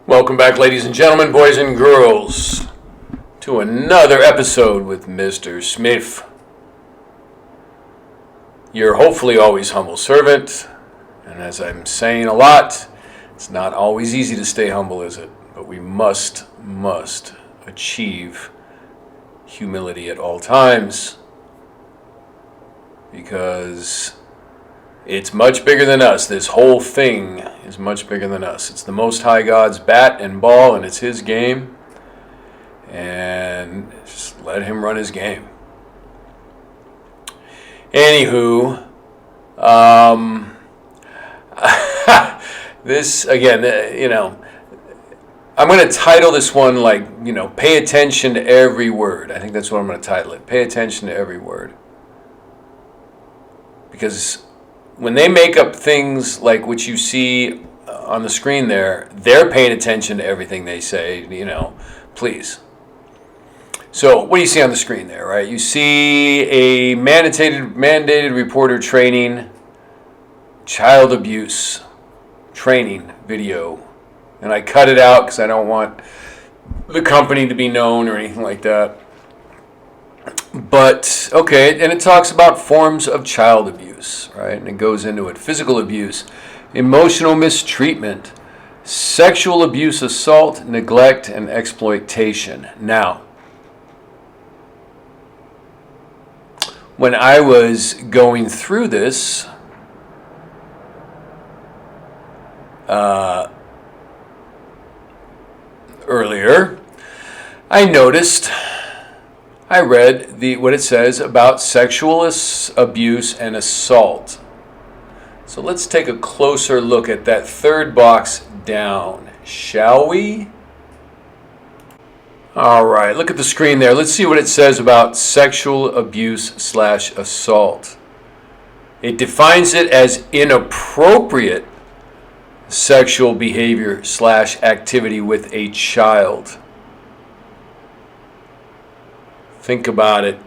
Welcome back, ladies and gentlemen, boys and girls, to another episode with Mr. Smith, your hopefully always humble servant. And as I'm saying a lot, it's not always easy to stay humble, is it? But we must achieve humility at all times, because it's much bigger than us. This whole thing is much bigger than us. It's the Most High God's bat and ball, and it's His game. And just let Him run His game. Anywho, this, again, I'm going to title this one pay attention to every word. I think that's what I'm going to title it. Pay attention to every word. Because when they make up things like what you see on the screen there, they're paying attention to everything they say, please. So what do you see on the screen there, right? You see a mandated reporter training child abuse training video. And I cut it out because I don't want the company to be known or anything like that. But, okay, and it talks about forms of child abuse, right? And it goes into it. Physical abuse, emotional mistreatment, sexual abuse, assault, neglect, and exploitation. Now, when I was going through this, earlier, I read what it says about sexual abuse and assault. So let's take a closer look at that third box down, shall we? All right, look at the screen there. Let's see what it says about sexual abuse/assault. It defines it as inappropriate sexual behavior/activity with a child. Think about it.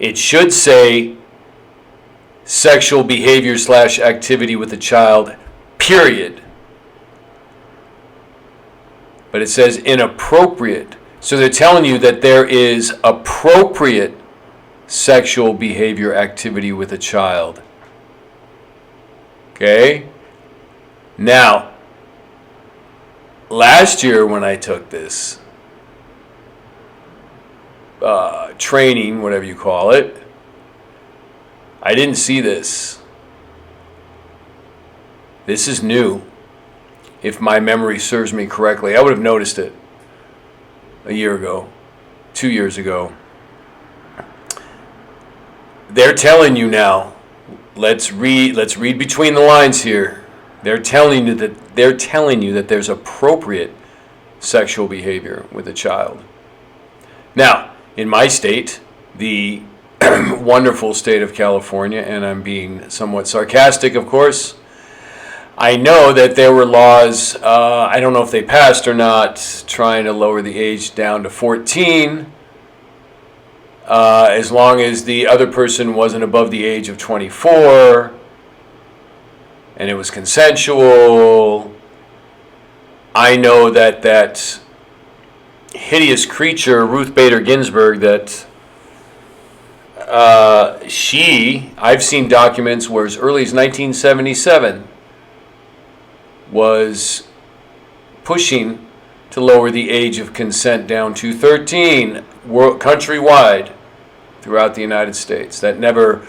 It should say sexual behavior/activity with a child, period. But it says inappropriate. So they're telling you that there is appropriate sexual behavior activity with a child. Okay? Now, last year when I took this training, whatever you call it, I didn't see this. This is new. If my memory serves me correctly, I would have noticed it a year ago, 2 years ago. They're telling you now, let's read between the lines here. They're telling you that there's appropriate sexual behavior with a child. Now, in my state, the wonderful state of California, and I'm being somewhat sarcastic, of course, I know that there were laws, I don't know if they passed or not, trying to lower the age down to 14, as long as the other person wasn't above the age of 24, and it was consensual. I know that hideous creature, Ruth Bader Ginsburg, that I've seen documents where as early as 1977 was pushing to lower the age of consent down to 13 countrywide throughout the United States. That never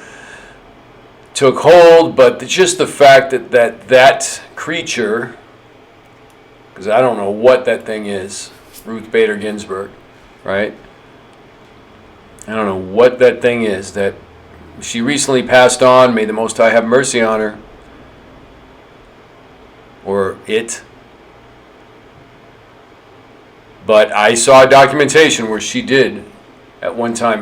took hold, but just the fact that creature, because I don't know what that thing is, Ruth Bader Ginsburg, right? I don't know what that thing is. That she recently passed on. May the Most High have mercy on her. Or it. But I saw documentation where she did, at one time,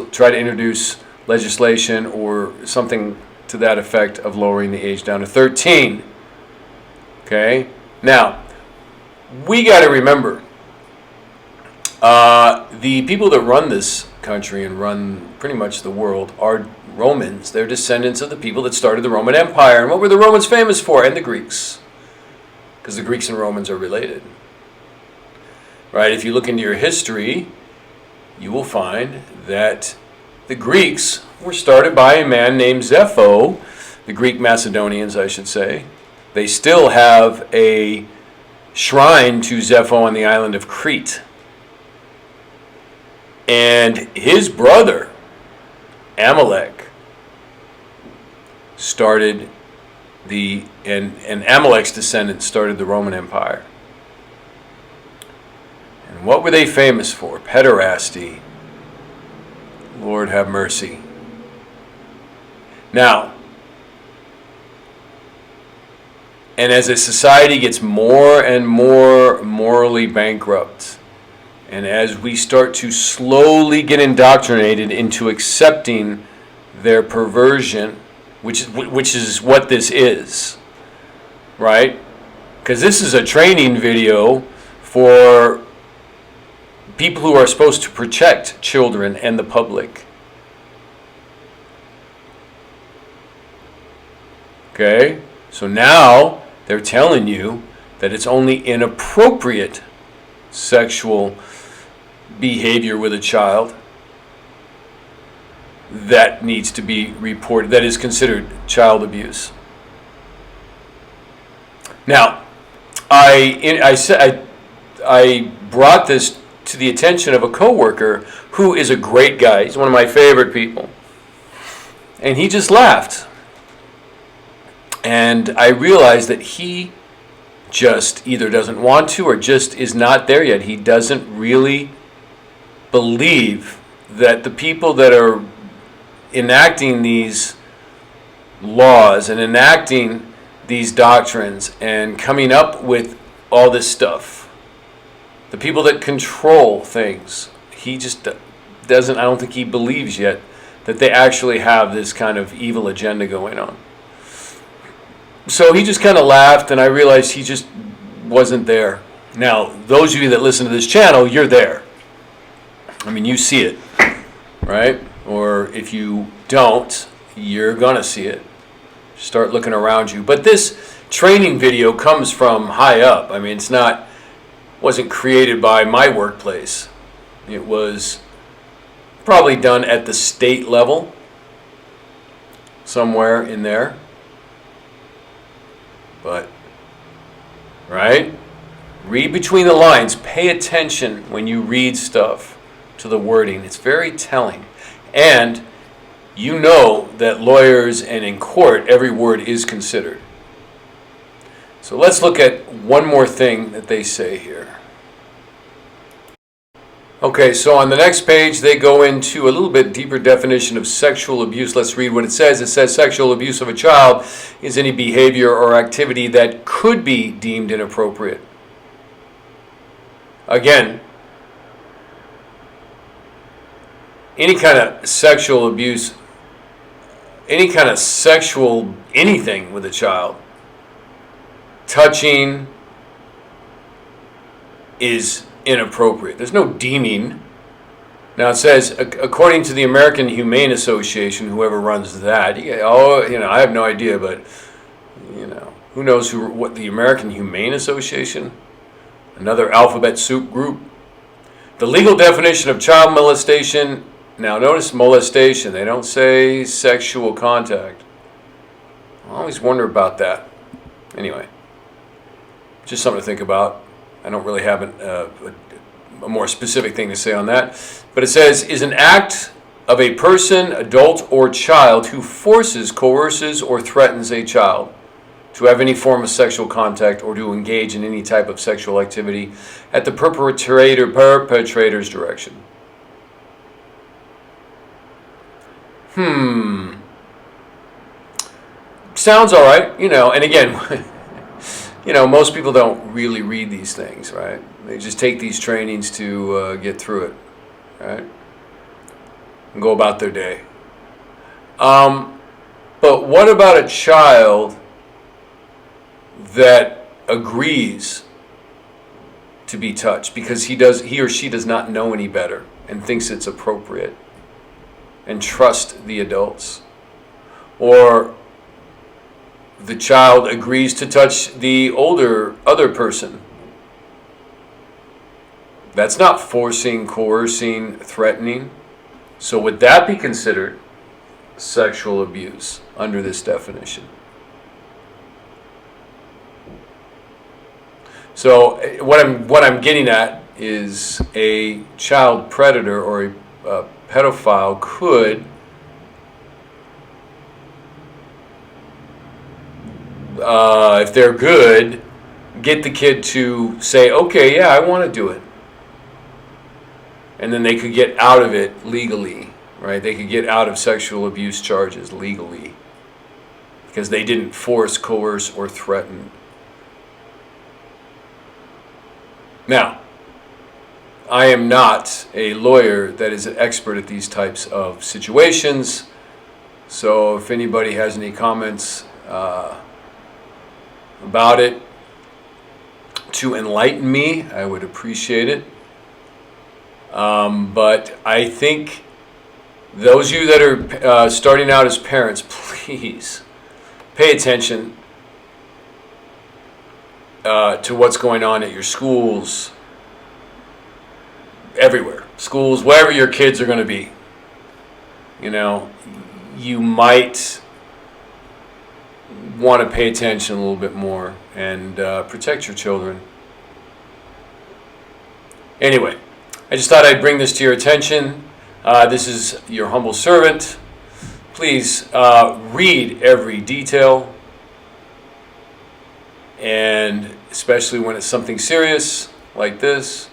try to introduce legislation or something to that effect of lowering the age down to 13. Okay? Now, we got to remember, the people that run this country and run pretty much the world are Romans. They're descendants of the people that started the Roman Empire. And what were the Romans famous for? And the Greeks. because the Greeks and Romans are related. Right? If you look into your history, you will find that the Greeks were started by a man named Zepho, the Greek Macedonians, I should say. They still have a shrine to Zepho on the island of Crete. And his brother, Amalek, started and Amalek's descendants started the Roman Empire. And what were they famous for? Pederasty. Lord have mercy. Now, and as a society gets more and more morally bankrupt, and as we start to slowly get indoctrinated into accepting their perversion, which is what this is, right? Because this is a training video for people who are supposed to protect children and the public. Okay? So now they're telling you that it's only inappropriate sexual behavior with a child that needs to be reported, that is considered child abuse. Now, I brought this to the attention of a coworker who is a great guy. He's one of my favorite people. And he just laughed. And I realized that he just either doesn't want to or just is not there yet. He doesn't really believe that the people that are enacting these laws and enacting these doctrines and coming up with all this stuff, the people that control things, he just doesn't, I don't think he believes yet that they actually have this kind of evil agenda going on. So he just kind of laughed, and I realized he just wasn't there. Now, those of you that listen to this channel, you're there. I mean, you see it, right? Or if you don't, you're going to see it. Start looking around you. But this training video comes from high up. I mean, wasn't created by my workplace. It was probably done at the state level, somewhere in there. But, right? Read between the lines. Pay attention when you read stuff to the wording. It's very telling. And you know that lawyers and in court, every word is considered. So let's look at one more thing that they say here. Okay, so on the next page, they go into a little bit deeper definition of sexual abuse. Let's read what it says. It says sexual abuse of a child is any behavior or activity that could be deemed inappropriate. Again, any kind of sexual abuse, any kind of sexual anything with a child, touching is inappropriate. There's no deeming. Now it says, according to the American Humane Association, whoever runs that, I have no idea, but who knows what the American Humane Association? Another alphabet soup group. The legal definition of child molestation. Now notice molestation. They don't say sexual contact. I always wonder about that. Anyway, just something to think about. I don't really have a more specific thing to say on that. But it says, is an act of a person, adult, or child who forces, coerces, or threatens a child to have any form of sexual contact or to engage in any type of sexual activity at the perpetrator's direction. Sounds all right, and again, most people don't really read these things, right? They just take these trainings to get through it, right? And go about their day. But what about a child that agrees to be touched because he or she does not know any better and thinks it's appropriate and trust the adults? Or the child agrees to touch the other person. That's not forcing, coercing, threatening. So would that be considered sexual abuse under this definition? So what I'm getting at is a child predator or a pedophile could if they're good, get the kid to say, okay, yeah, I want to do it. And then they could get out of it legally, right? They could get out of sexual abuse charges legally because they didn't force, coerce, or threaten. Now, I am not a lawyer that is an expert at these types of situations. So if anybody has any comments about it to enlighten me, I would appreciate it. But I think those of you that are starting out as parents, please pay attention to what's going on at your schools, everywhere. Schools, wherever your kids are going to be. You know, you might want to pay attention a little bit more and protect your children. Anyway, I just thought I'd bring this to your attention. This is your humble servant. Please read every detail, and especially when it's something serious like this.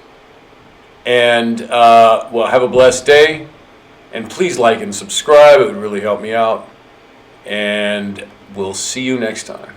And well, have a blessed day. And please like and subscribe. It would really help me out. And we'll see you next time.